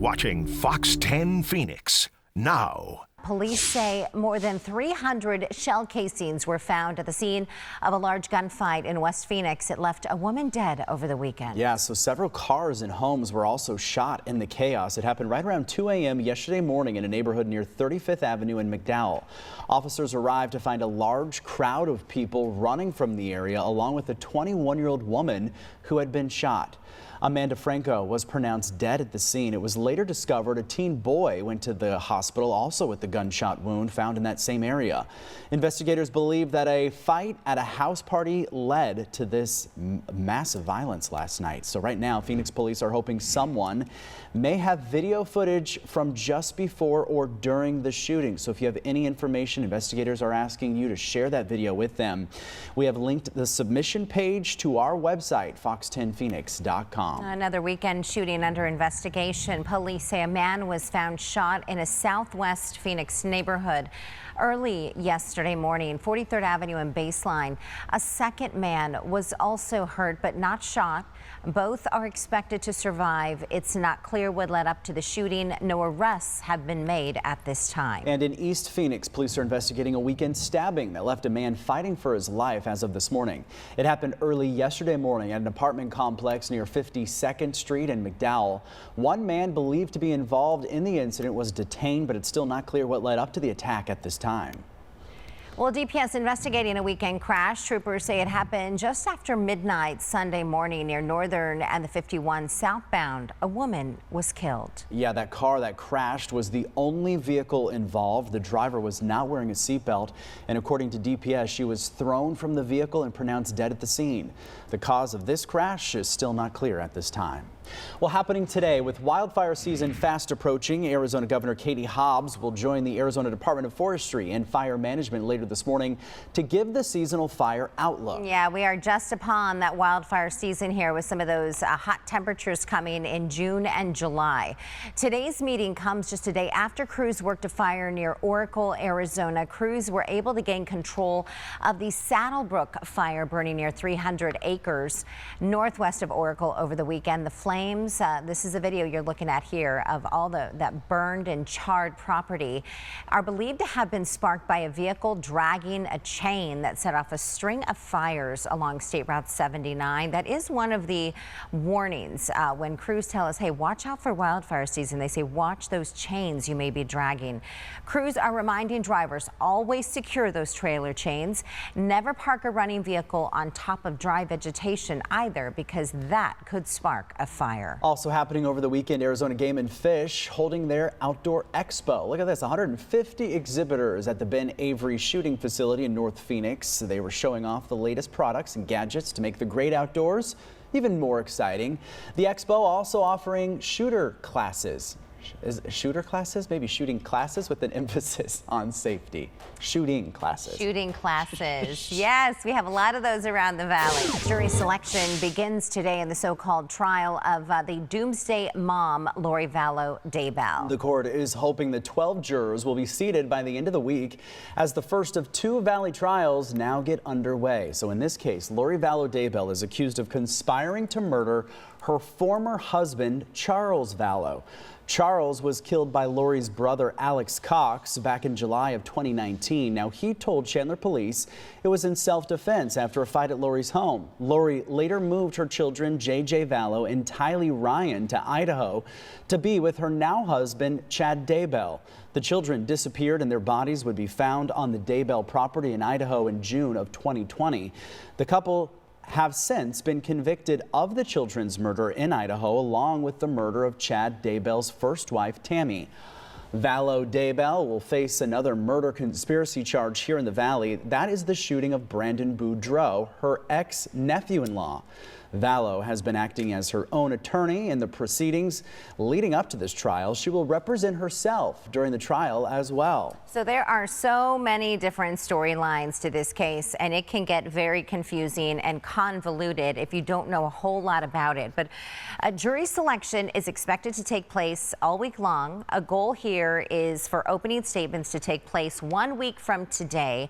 watching Fox 10 Phoenix now. Police say more than 300 shell casings were found at the scene of a large gunfight in West Phoenix. It left a woman dead over the weekend. Yeah, so several cars and homes were also shot in the chaos. It happened right around 2 a.m. yesterday morning in a neighborhood near 35th Avenue in McDowell. Officers arrived to find a large crowd of people running from the area, along with a 21-year-old woman who had been shot. Amanda Franco was pronounced dead at the scene. It was later discovered a teen boy went to the hospital also with the gunshot wound found in that same area. Investigators believe that a fight at a house party led to this massive violence last night. So right now, Phoenix police are hoping someone may have video footage from just before or during the shooting. So if you have any information, investigators are asking you to share that video with them. We have linked the submission page to our website, fox10phoenix.com. Another weekend shooting under investigation. Police say a man was found shot in a southwest Phoenix neighborhood early yesterday morning, 43rd Avenue and Baseline. A second man was also hurt but not shot. Both are expected to survive. It's not clear what led up to the shooting. No arrests have been made at this time. And in East Phoenix, police are investigating a weekend stabbing that left a man fighting for his life as of this morning. It happened early yesterday morning at an apartment complex near 52nd Street in McDowell. One man believed to be involved in the incident was detained, but it's still not clear what led up to the attack at this time. Well, DPS investigating a weekend crash. Troopers say it happened just after midnight Sunday morning near Northern and the 51 southbound. A woman was killed. Yeah, that car that crashed was the only vehicle involved. The driver was not wearing a seatbelt, and according to DPS, she was thrown from the vehicle and pronounced dead at the scene. The cause of this crash is still not clear at this time. Well, happening today with wildfire season fast approaching, Arizona Governor Katie Hobbs will join the Arizona Department of Forestry and Fire Management later this morning to give the seasonal fire outlook. Yeah, we are just upon that wildfire season here with some of those hot temperatures coming in June and July. Today's meeting comes just a day after crews worked a fire near Oracle, Arizona. Crews were able to gain control of the Saddlebrook fire burning near 300 acres northwest of Oracle over the weekend. The flames, this is a video you're looking at here of all that burned and charred property, are believed to have been sparked by a vehicle dragging a chain that set off a string of fires along State Route 79. That is one of the warnings when crews tell us, hey, watch out for wildfire season. They say, watch those chains you may be dragging. Crews are reminding drivers, always secure those trailer chains. Never park a running vehicle on top of dry vegetation either, because that could spark a fire. Also happening over the weekend, Arizona Game and Fish holding their outdoor expo. Look at this, 150 exhibitors at the Ben Avery shooting facility in North Phoenix. They were showing off the latest products and gadgets to make the great outdoors even more exciting. The expo also offering shooter classes. Shooter classes? Maybe shooting classes with an emphasis on safety. Shooting classes. Shooting classes. Yes, we have a lot of those around the valley. Jury selection begins today in the so-called trial of the doomsday mom, Lori Vallow Daybell. The court is hoping the 12 jurors will be seated by the end of the week as the first of two Valley trials now get underway. So in this case, Lori Vallow Daybell is accused of conspiring to murder her former husband, Charles Vallow. Charles was killed by Lori's brother, Alex Cox, back in July of 2019. Now, he told Chandler police it was in self-defense after a fight at Lori's home. Lori later moved her children, J.J. Vallow and Tylee Ryan, to Idaho to be with her now husband, Chad Daybell. The children disappeared and their bodies would be found on the Daybell property in Idaho in June of 2020. The couple have since been convicted of the children's murder in Idaho, along with the murder of Chad Daybell's first wife, Tammy. Vallow Daybell will face another murder conspiracy charge here in the Valley. That is the shooting of Brandon Boudreaux, her ex-nephew-in-law. Vallow has been acting as her own attorney in the proceedings leading up to this trial. She will represent herself during the trial as well. So there are so many different storylines to this case, and it can get very confusing and convoluted if you don't know a whole lot about it. But a jury selection is expected to take place all week long. A goal here is for opening statements to take place 1 week from today.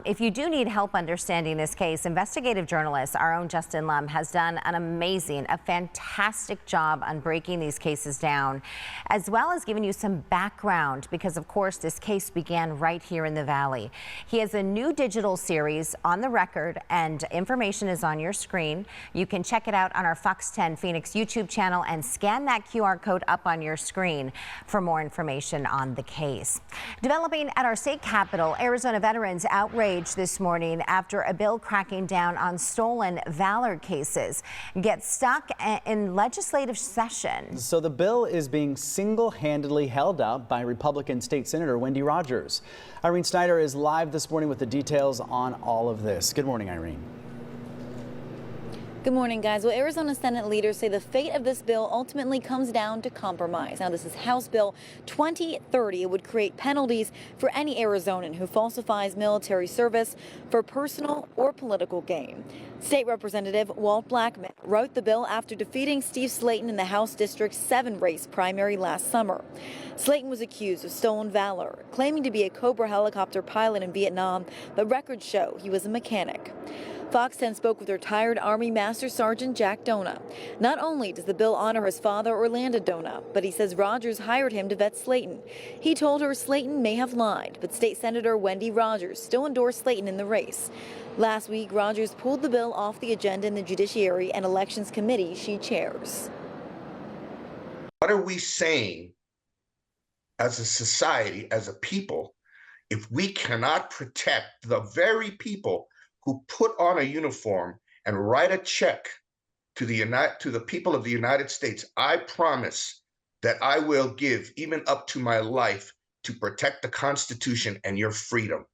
If you do need help understanding this case, investigative journalist, our own Justin Lum, has has done a fantastic job on breaking these cases down, as well as giving you some background, because of course this case began right here in the Valley. He has a new digital series, On the Record, and information is on your screen. You can check it out on our Fox 10 Phoenix YouTube channel and scan that QR code up on your screen for more information on the case. Developing at our state capitol, Arizona veterans outraged this morning after a bill cracking down on stolen valor cases gets stuck in legislative session. So the bill is being single-handedly held up by Republican State Senator Wendy Rogers. Irene Snyder is live this morning with the details on all of this. Good morning, Irene. Good morning, guys. Well, Arizona Senate leaders say the fate of this bill ultimately comes down to compromise. Now, this is House Bill 2030. It would create penalties for any Arizonan who falsifies military service for personal or political gain. State Representative Walt Blackman wrote the bill after defeating Steve Slayton in the House District 7 race primary last summer. Slayton was accused of stolen valor, claiming to be a Cobra helicopter pilot in Vietnam, but records show he was a mechanic. Fox 10 spoke with retired Army Master Sergeant Jack Dona. Not only does the bill honor his father, Orlando Dona, but he says Rogers hired him to vet Slayton. He told her Slayton may have lied, but State Senator Wendy Rogers still endorsed Slayton in the race. Last week, Rogers pulled the bill off the agenda in the Judiciary and Elections Committee she chairs. What are we saying as a society, as a people, if we cannot protect the very people who put on a uniform and write a check to the people of the United States? I promise that I will give even up to my life to protect the Constitution and your freedom.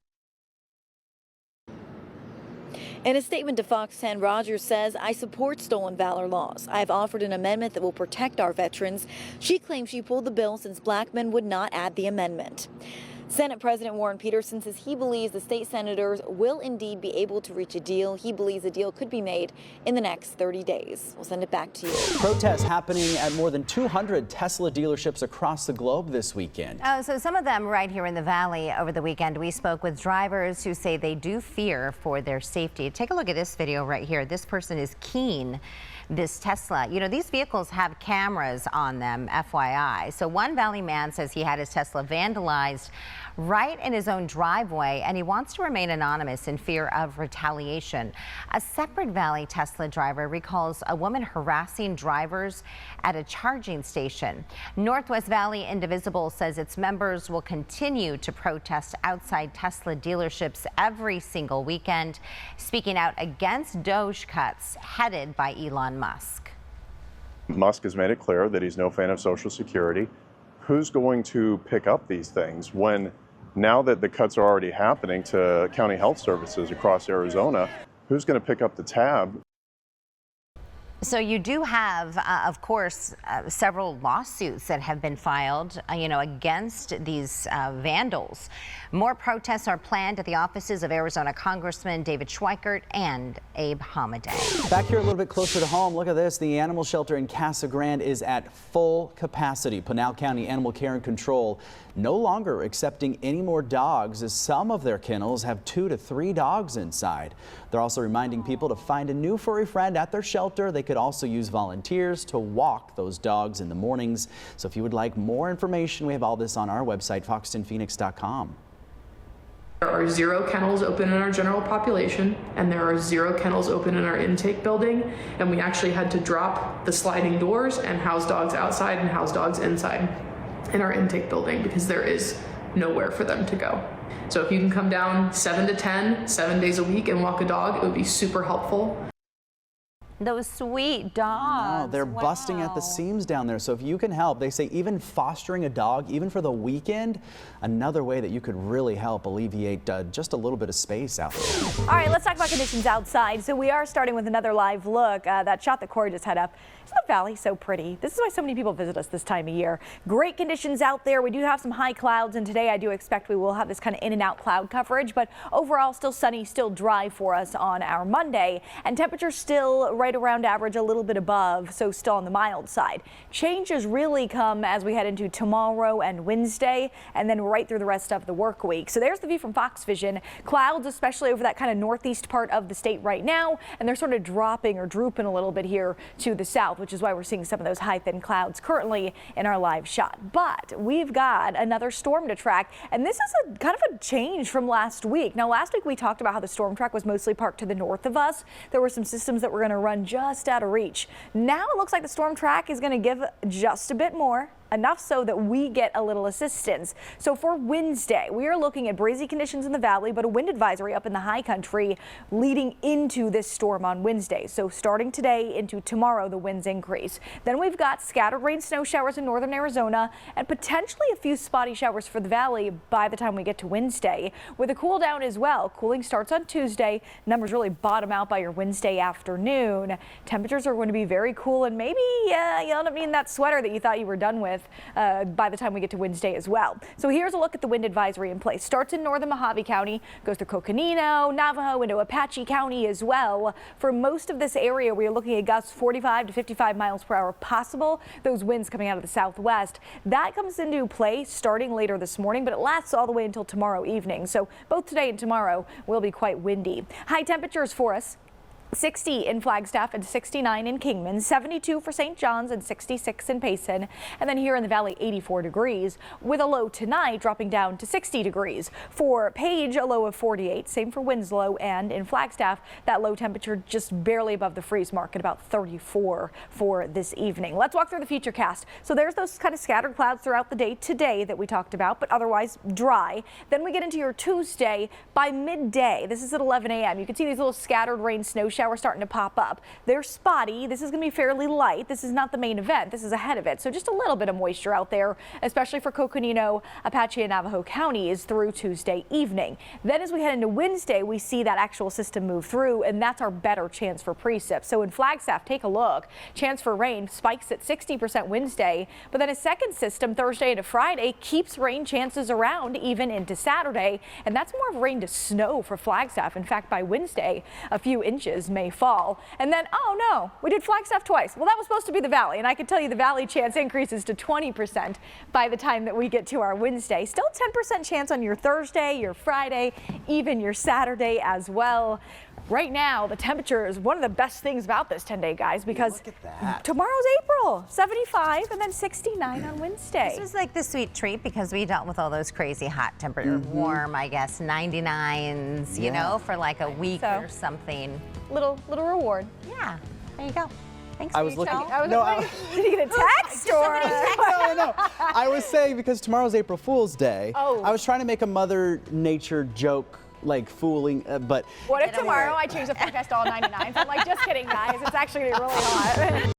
In a statement to Fox 10, Rogers says, I support stolen valor laws. I have offered an amendment that will protect our veterans. She claims she pulled the bill since Blackman would not add the amendment. Senate President Warren Peterson says he believes the state senators will indeed be able to reach a deal. He believes a deal could be made in the next 30 days. We'll send it back to you. Protests happening at more than 200 Tesla dealerships across the globe this weekend. So some of them right here in the Valley over the weekend. We spoke with drivers who say they do fear for their safety. Take a look at this video right here. This person is keen. This Tesla, you know, these vehicles have cameras on them, FYI. So one Valley man says he had his Tesla vandalized right in his own driveway, and he wants to remain anonymous in fear of retaliation. A separate Valley Tesla driver recalls a woman harassing drivers at a charging station. Northwest Valley Indivisible says its members will continue to protest outside Tesla dealerships every single weekend, speaking out against DOGE cuts headed by Elon Musk. Musk has made it clear that he's no fan of Social Security. Who's going to pick up these things when now that the cuts are already happening to county health services across Arizona? Who's going to pick up the tab? So you do have, of course, several lawsuits that have been filed, against these vandals. More protests are planned at the offices of Arizona Congressman David Schweikert and Abe Hamadeh. Back here a little bit closer to home, look at this. The animal shelter in Casa Grande is at full capacity. Pinal County Animal Care and Control no longer accepting any more dogs, as some of their kennels have 2 to 3 dogs inside. They're also reminding people to find a new furry friend at their shelter. They could also use volunteers to walk those dogs in the mornings. So if you would like more information, we have all this on our website, fox10phoenix.com. There are 0 kennels open in our general population, and there are 0 kennels open in our intake building, and we actually had to drop the sliding doors and house dogs outside and house dogs inside in our intake building because there is nowhere for them to go. So if you can come down 7 to 10, 7 days a week and walk a dog, it would be super helpful. Those sweet dogs. Oh, they're busting at the seams down there. So if you can help, they say even fostering a dog, even for the weekend, another way that you could really help alleviate just a little bit of space out there. All right, let's talk about conditions outside. So we are starting with another live look. That shot that Corey just had up Isn't the valley so pretty? This is why so many people visit us this time of year. Great conditions out there. We do have some high clouds, and today I do expect we will have this kind of in and out cloud coverage, but overall still sunny, still dry for us on our Monday, and temperatures still right around average, a little bit above, so still on the mild side. Changes really come as we head into tomorrow and Wednesday, and then right through the rest of the work week. So there's the view from Fox Vision. Clouds, especially over that kind of northeast part of the state right now, and they're sort of dropping or drooping a little bit here to the south, which is why we're seeing some of those high thin clouds currently in our live shot. But we've got another storm to track, and this is a kind of a change from last week. Now, last week we talked about how the storm track was mostly parked to the north of us. There were some systems that were going to run just out of reach. Now it looks like the storm track is going to give just a bit more, enough so that we get a little assistance. So for Wednesday, we are looking at breezy conditions in the valley, but a wind advisory up in the high country leading into this storm on Wednesday. So starting today into tomorrow, the winds increase. Then we've got scattered rain snow showers in northern Arizona and potentially a few spotty showers for the valley by the time we get to Wednesday, with a cool down as well. Cooling starts on Tuesday. Numbers really bottom out by your Wednesday afternoon. Temperatures are going to be very cool, and maybe you'll end up needing that sweater that you thought you were done with by the time we get to Wednesday as well. So here's a look at the wind advisory in place. Starts in northern Mojave County, goes through Coconino, Navajo, into Apache County as well. For most of this area, we are looking at gusts 45 to 55 miles per hour possible. Those winds coming out of the southwest. That comes into play starting later this morning, but it lasts all the way until tomorrow evening. So both today and tomorrow will be quite windy. High temperatures for us. 60 in Flagstaff and 69 in Kingman, 72 for St. John's and 66 in Payson. And then here in the valley, 84 degrees, with a low tonight dropping down to 60 degrees. For Page, a low of 48, same for Winslow, and in Flagstaff, that low temperature just barely above the freeze mark at about 34 for this evening. Let's walk through the futurecast. So there's those kind of scattered clouds throughout the day today that we talked about, but otherwise dry. Then we get into your Tuesday. By midday, this is at 11 a.m. You can see these little scattered rain snow showers starting to pop up. They're spotty. This is going to be fairly light. This is not the main event. This is ahead of it. So just a little bit of moisture out there, especially for Coconino, Apache, and Navajo counties through Tuesday evening. Then as we head into Wednesday, we see that actual system move through, and that's our better chance for precip. So in Flagstaff, take a look. Chance for rain spikes at 60% Wednesday, but then a second system Thursday into Friday keeps rain chances around even into Saturday, and that's more of rain to snow for Flagstaff. In fact, by Wednesday, a few inches may fall. And then, oh no, we did Flagstaff twice. Well, that was supposed to be the valley, and I can tell you the valley chance increases to 20% by the time that we get to our Wednesday. Still 10% chance on your Thursday, your Friday, even your Saturday as well. Right now, the temperature is one of the best things about this 10-day, guys, because tomorrow's April, 75, and then 69 on Wednesday. This was like the sweet treat because we dealt with all those crazy hot temperature, warm, I guess, 99s, you know, for like a week or something. Little reward. Yeah, there you go. Thanks, I was looking. Did you get a text or? No. I was saying because tomorrow's April Fool's Day. Oh. I was trying to make a Mother Nature joke, like fooling, but. What if tomorrow I change the forecast to all 99s? I'm like, just kidding, guys. It's actually gonna be really hot.